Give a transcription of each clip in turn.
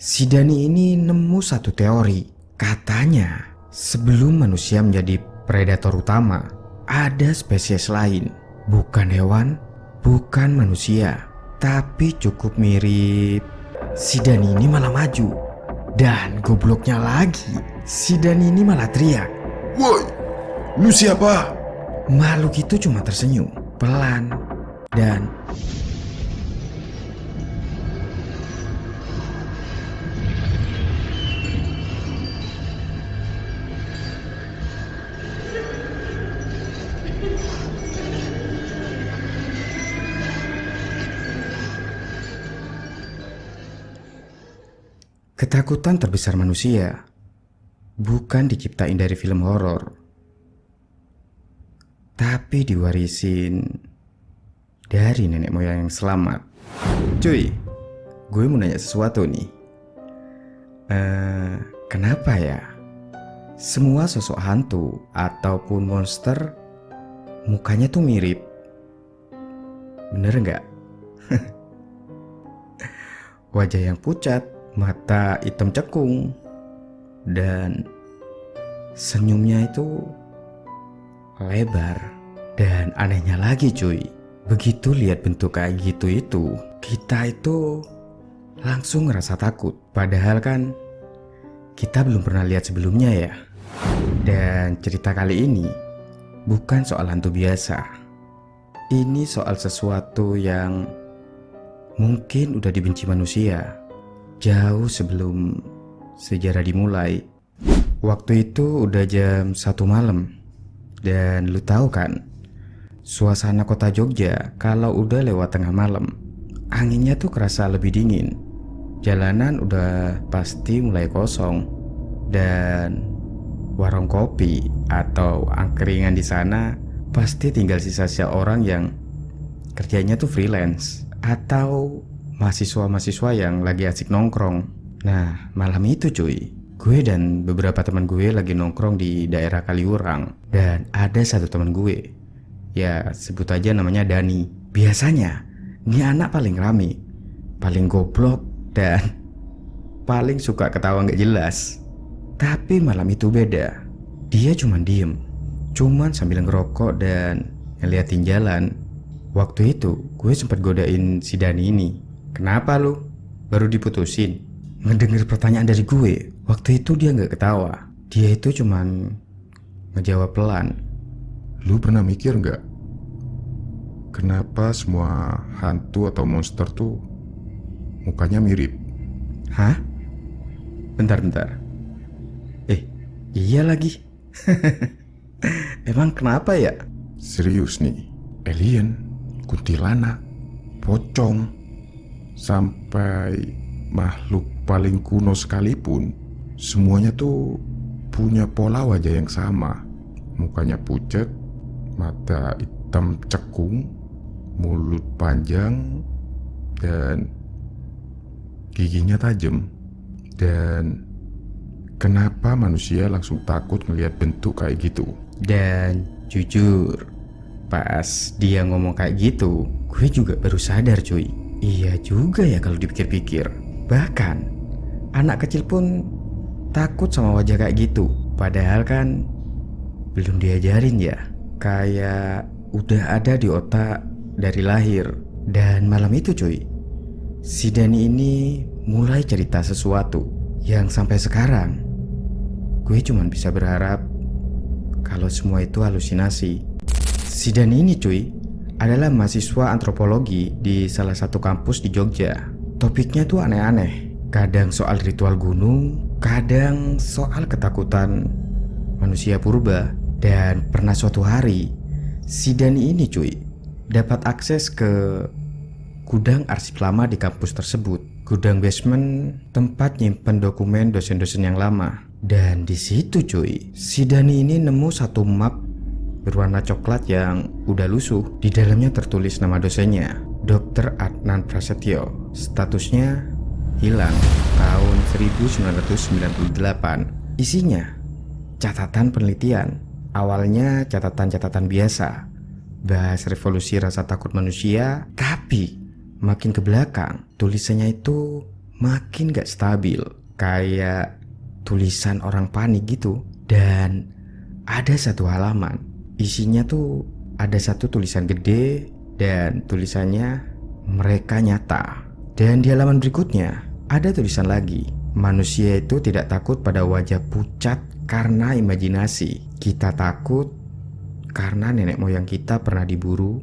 Si Dani ini nemu satu teori. Katanya, sebelum manusia menjadi predator utama, ada spesies lain. Bukan hewan, bukan manusia, tapi cukup mirip. Si Dani ini malah maju. Dan gobloknya lagi, si Dani ini malah teriak. Woi, lu siapa? Makhluk itu cuma tersenyum, pelan, dan ketakutan terbesar manusia bukan diciptain dari film horor, tapi diwarisin dari nenek moyang yang selamat. Cuy, gue mau nanya sesuatu nih. Kenapa ya semua sosok hantu ataupun monster mukanya tuh mirip? Bener nggak? Wajah yang pucat, mata hitam cekung, dan senyumnya itu lebar. Dan anehnya lagi cuy, begitu lihat bentuk kayak gitu itu, kita itu langsung ngerasa takut. Padahal kan kita belum pernah lihat sebelumnya ya. Dan cerita kali ini bukan soal hantu biasa. Ini soal sesuatu yang mungkin udah dibenci manusia jauh sebelum sejarah dimulai. Waktu itu udah jam 1 malam. Dan lu tahu kan, suasana kota Jogja kalau udah lewat tengah malam, anginnya tuh kerasa lebih dingin. Jalanan udah pasti mulai kosong. Dan warung kopi atau angkringan di sana pasti tinggal sisa-sisa orang yang kerjanya tuh freelance atau mahasiswa-mahasiswa yang lagi asik nongkrong. Nah, malam itu cuy, gue dan beberapa teman gue lagi nongkrong di daerah Kaliurang. Dan ada satu teman gue, ya sebut aja namanya Dani. Biasanya, ini anak paling rame, paling goblok, dan paling suka ketawa gak jelas. Tapi malam itu beda. Dia cuman diem, cuman sambil ngerokok dan ngeliatin jalan. Waktu itu, gue sempat godain si Dani ini. Kenapa lu? Baru diputusin? Ngedenger pertanyaan dari gue, waktu itu dia gak ketawa. Dia itu cuman ngejawab pelan. Lu pernah mikir gak? Kenapa semua hantu atau monster tuh mukanya mirip? Hah? Bentar. Iya lagi. Emang kenapa ya? Serius nih, alien, kuntilanak, pocong, sampai makhluk paling kuno sekalipun, semuanya tuh punya pola wajah yang sama. Mukanya pucat, mata hitam cekung, mulut panjang, dan giginya tajam. Dan kenapa manusia langsung takut ngelihat bentuk kayak gitu? Dan jujur, pas dia ngomong kayak gitu, gue juga baru sadar cuy. Iya juga ya kalau dipikir-pikir. Bahkan anak kecil pun takut sama wajah kayak gitu. Padahal kan belum diajarin ya. Kayak udah ada di otak dari lahir. Dan malam itu cuy, si Dani ini mulai cerita sesuatu yang sampai sekarang gue cuman bisa berharap kalau semua itu halusinasi. Si Dani ini cuy adalah mahasiswa antropologi di salah satu kampus di Jogja. Topiknya tuh aneh-aneh. Kadang soal ritual gunung, kadang soal ketakutan manusia purba. Dan pernah suatu hari, si Dani ini cuy dapat akses ke gudang arsip lama di kampus tersebut. Gudang basement tempat nyimpen dokumen dosen-dosen yang lama. Dan di situ cuy, si Dani ini nemu satu map berwarna coklat yang udah lusuh. Di dalamnya tertulis nama dosennya, Dr. Adnan Prasetyo. Statusnya hilang tahun 1998. Isinya catatan penelitian. Awalnya catatan-catatan biasa, bahas revolusi rasa takut manusia. Tapi makin ke belakang tulisannya itu makin gak stabil, kayak tulisan orang panik gitu. Dan ada satu halaman, isinya tuh ada satu tulisan gede dan tulisannya mereka nyata. Dan di halaman berikutnya ada tulisan lagi, manusia itu tidak takut pada wajah pucat karena imajinasi. Kita takut karena nenek moyang kita pernah diburu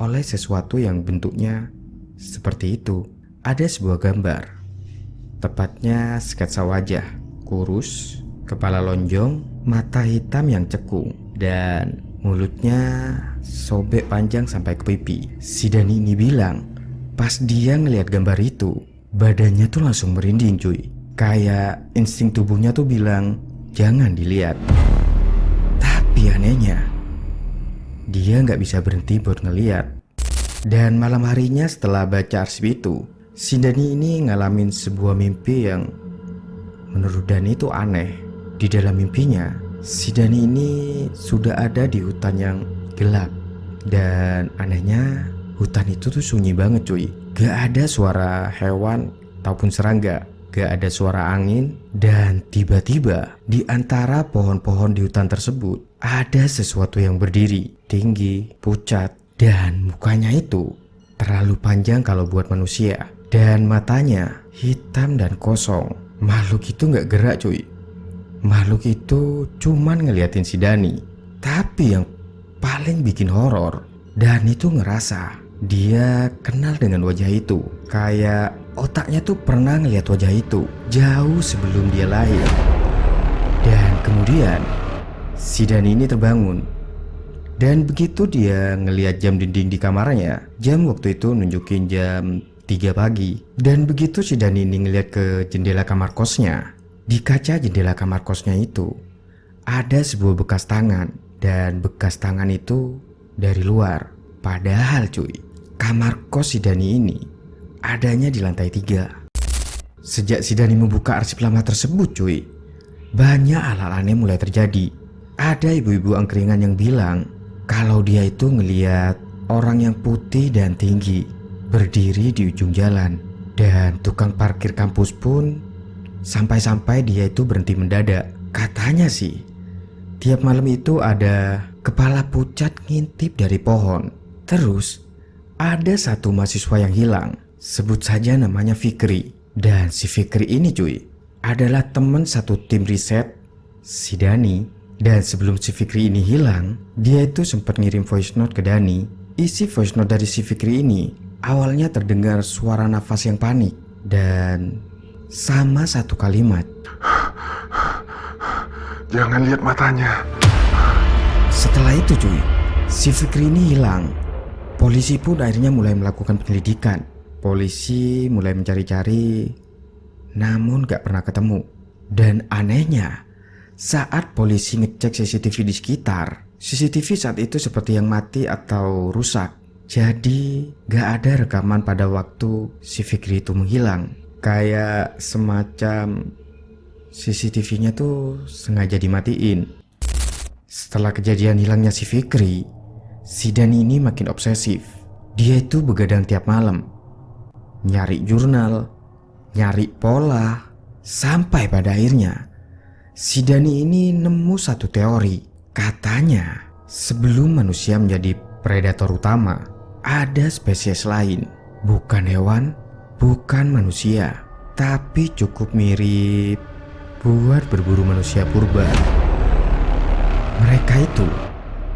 oleh sesuatu yang bentuknya seperti itu. Ada sebuah gambar, tepatnya sketsa wajah, kurus, kepala lonjong, mata hitam yang cekung, dan mulutnya sobek panjang sampai ke pipi. Si Dani ini bilang, pas dia ngelihat gambar itu, badannya tuh langsung merinding cuy. Kayak insting tubuhnya tuh bilang, jangan dilihat. Tapi anehnya, dia nggak bisa berhenti buat ngeliat. Dan malam harinya setelah baca arsip itu, si Dani ini ngalamin sebuah mimpi yang menurut Dani itu aneh. Di dalam mimpinya, si Dani ini sudah ada di hutan yang gelap. Dan anehnya, hutan itu tuh sunyi banget cuy. Gak ada suara hewan ataupun serangga, gak ada suara angin. Dan tiba-tiba di antara pohon-pohon di hutan tersebut ada sesuatu yang berdiri, tinggi, pucat, dan mukanya itu terlalu panjang kalau buat manusia. Dan matanya hitam dan kosong. Makhluk itu gak gerak cuy. Makhluk itu cuman ngeliatin si Dani. Tapi yang paling bikin horor, Dani tuh ngerasa dia kenal dengan wajah itu. Kayak otaknya tuh pernah ngeliat wajah itu jauh sebelum dia lahir. Dan kemudian si Dani ini terbangun. Dan begitu dia ngeliat jam dinding di kamarnya, jam waktu itu nunjukin jam 3 pagi. Dan begitu si Dani ini ngeliat ke jendela kamar kosnya, di kaca jendela kamar kosnya itu ada sebuah bekas tangan. Dan bekas tangan itu dari luar. Padahal cuy, kamar kos si Dani ini adanya di lantai 3. Sejak si Dani membuka arsip lama tersebut cuy, banyak hal-hal aneh mulai terjadi. Ada ibu-ibu angkringan yang bilang kalau dia itu ngeliat orang yang putih dan tinggi berdiri di ujung jalan. Dan tukang parkir kampus pun sampai-sampai dia itu berhenti mendadak. Katanya sih, tiap malam itu ada kepala pucat ngintip dari pohon. Terus ada satu mahasiswa yang hilang, sebut saja namanya Fikri. Dan si Fikri ini cuy adalah teman satu tim riset si Dani. Dan sebelum si Fikri ini hilang, dia itu sempat ngirim voice note ke Dani. Isi voice note dari si Fikri ini awalnya terdengar suara nafas yang panik dan sama satu kalimat, Jangan lihat matanya. Setelah itu cuy, si Fikri ini hilang. Polisi pun akhirnya mulai melakukan penyelidikan. Polisi mulai mencari-cari, namun gak pernah ketemu. Dan anehnya, saat polisi ngecek CCTV di sekitar, CCTV saat itu seperti yang mati atau rusak. Jadi gak ada rekaman pada waktu si Fikri itu menghilang. Kayak semacam CCTV-nya tuh sengaja dimatiin. Setelah kejadian hilangnya si Fikri, si Dani ini makin obsesif. Dia itu begadang tiap malam, nyari jurnal, nyari pola, sampai pada akhirnya si Dani ini nemu satu teori. Katanya sebelum manusia menjadi predator utama, ada spesies lain. Bukan hewan, bukan manusia, tapi cukup mirip buat berburu manusia purba. Mereka itu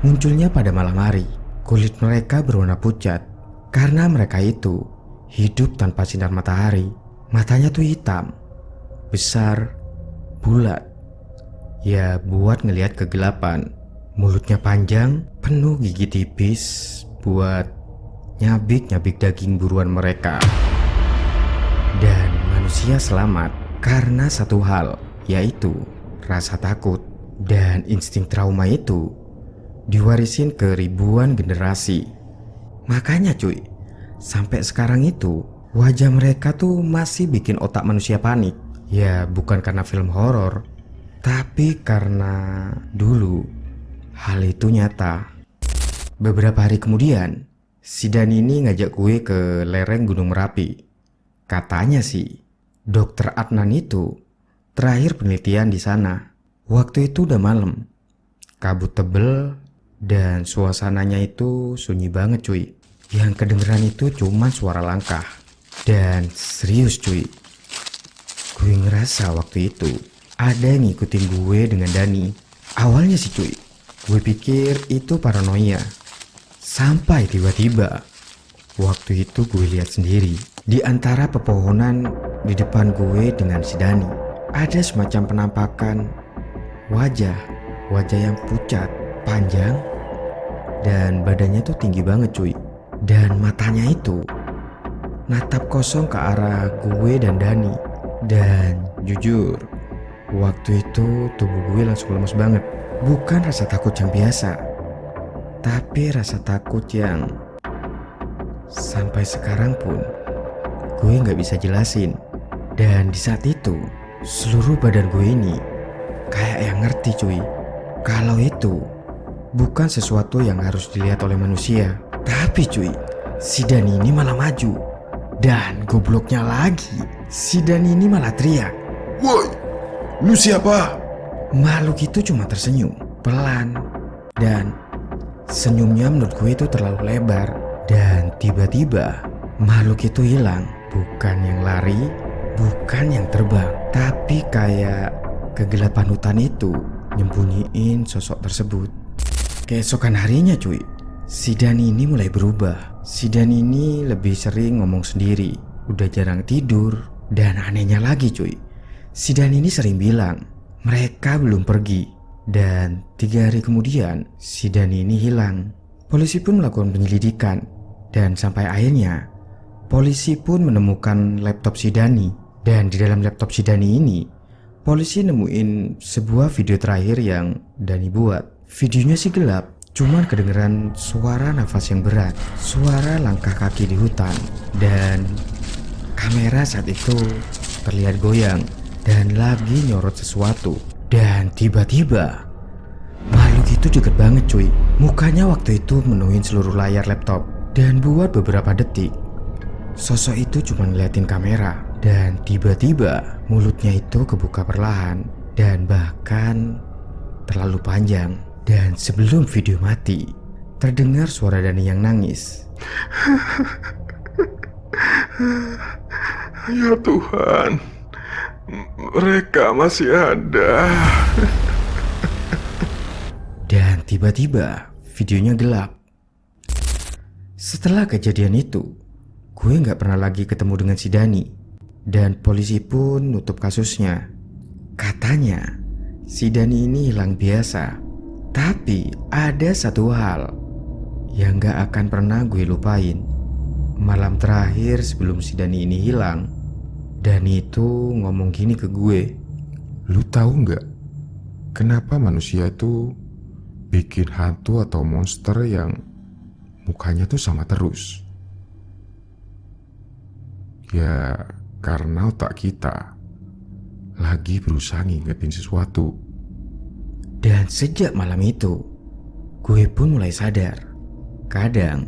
munculnya pada malam hari. Kulit mereka berwarna pucat karena mereka itu hidup tanpa sinar matahari. Matanya tuh hitam, besar, bulat, ya buat ngelihat kegelapan. Mulutnya panjang, penuh gigi tipis buat nyabik-nyabik daging buruan mereka. Dan manusia selamat karena satu hal, yaitu rasa takut. Dan insting trauma itu diwarisin ke ribuan generasi. Makanya cuy, sampai sekarang itu wajah mereka tuh masih bikin otak manusia panik. Ya bukan karena film horor, tapi karena dulu hal itu nyata. Beberapa hari kemudian, si Dani ini ngajak gue ke lereng Gunung Merapi. Katanya sih, Dokter Adnan itu terakhir penelitian di sana. Waktu itu udah malam, kabut tebel, dan suasananya itu sunyi banget cuy. Yang kedengeran itu cuma suara langkah. Dan serius cuy, gue ngerasa waktu itu ada yang ngikutin gue dengan Dani. Awalnya sih cuy, gue pikir itu paranoia. Sampai tiba-tiba waktu itu gue lihat sendiri, di antara pepohonan di depan gue dengan si Dani, ada semacam penampakan wajah yang pucat, panjang, dan badannya tuh tinggi banget cuy. Dan matanya itu natap kosong ke arah gue dan Dani. Dan jujur, waktu itu tubuh gue langsung lemes banget. Bukan rasa takut yang biasa, tapi rasa takut yang sampai sekarang pun gue gak bisa jelasin. Dan di saat itu seluruh badan gue ini kayak yang ngerti cuy, kalau itu bukan sesuatu yang harus dilihat oleh manusia. Tapi cuy, si Dani ini malah maju. Dan gobloknya lagi, si Dani ini malah teriak, "Woi, lu siapa?" Makhluk itu cuma tersenyum pelan, dan senyumnya menurut gue itu terlalu lebar. Dan tiba-tiba makhluk itu hilang. Bukan yang lari, bukan yang terbang, tapi kayak kegelapan hutan itu nyembunyiin sosok tersebut. Keesokan harinya cuy, si Dani ini mulai berubah. Si Dani ini lebih sering ngomong sendiri, udah jarang tidur. Dan anehnya lagi cuy, si Dani ini sering bilang mereka belum pergi. Dan 3 hari kemudian si Dani ini hilang. Polisi pun melakukan penyelidikan, dan sampai akhirnya polisi pun menemukan laptop si Dani. Dan di dalam laptop si Dani ini, polisi nemuin sebuah video terakhir yang Dani buat. Videonya sih gelap, cuman kedengeran suara nafas yang berat, suara langkah kaki di hutan, dan kamera saat itu terlihat goyang dan lagi nyorot sesuatu. Dan tiba-tiba makhluk itu deket banget cuy. Mukanya waktu itu menuhin seluruh layar laptop. Dan buat beberapa detik sosok itu cuma ngeliatin kamera. Dan tiba-tiba mulutnya itu kebuka perlahan, dan bahkan terlalu panjang. Dan sebelum video mati, terdengar suara Dani yang nangis. Ya Tuhan, mereka masih ada. Dan tiba-tiba videonya gelap. Setelah kejadian itu, gue gak pernah lagi ketemu dengan si Dani. Dan polisi pun nutup kasusnya. Katanya si Dani ini hilang biasa. Tapi ada satu hal yang gak akan pernah gue lupain. Malam terakhir sebelum si Dani ini hilang, Dani itu ngomong gini ke gue. "Lu tahu nggak kenapa manusia itu bikin hantu atau monster yang mukanya tuh sama terus? Ya karena otak kita lagi berusaha ngingetin sesuatu." Dan sejak malam itu, gue pun mulai sadar. Kadang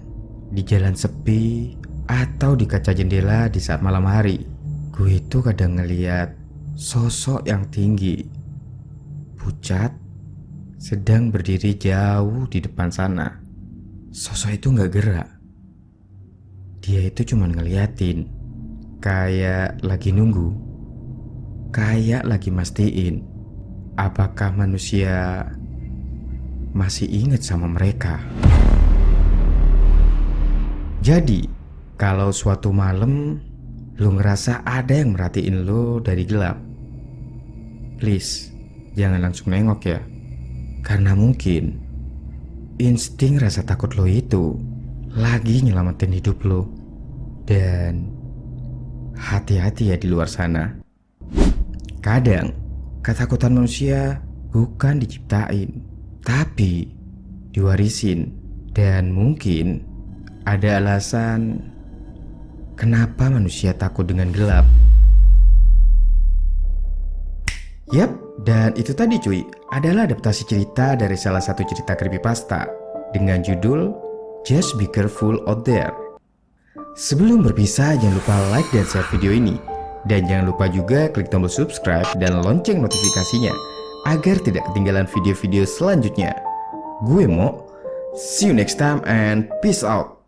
di jalan sepi atau di kaca jendela di saat malam hari, gue itu kadang ngeliat sosok yang tinggi, pucat, sedang berdiri jauh di depan sana. Sosok itu gak gerak. Dia itu cuma ngeliatin, kayak lagi nunggu, kayak lagi mastiin apakah manusia masih ingat sama mereka. Jadi, kalau suatu malam lu ngerasa ada yang merhatiin lu dari gelap, please, jangan langsung nengok ya. Karena mungkin insting rasa takut lo itu lagi nyelamatin hidup lo. Dan hati-hati ya di luar sana. Kadang ketakutan manusia bukan diciptain, tapi diwarisin. Dan mungkin ada alasan kenapa manusia takut dengan gelap. Yap, dan itu tadi cuy adalah adaptasi cerita dari salah satu cerita creepypasta dengan judul Just Be Careful Out There. Sebelum berpisah, jangan lupa like dan share video ini. Dan jangan lupa juga klik tombol subscribe dan lonceng notifikasinya agar tidak ketinggalan video-video selanjutnya. Gue Mo, see you next time and peace out.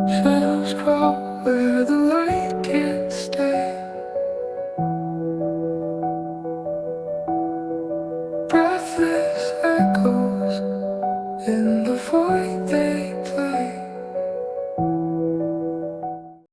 Shadows crawl where the light can't stay. Breathless echoes in the void they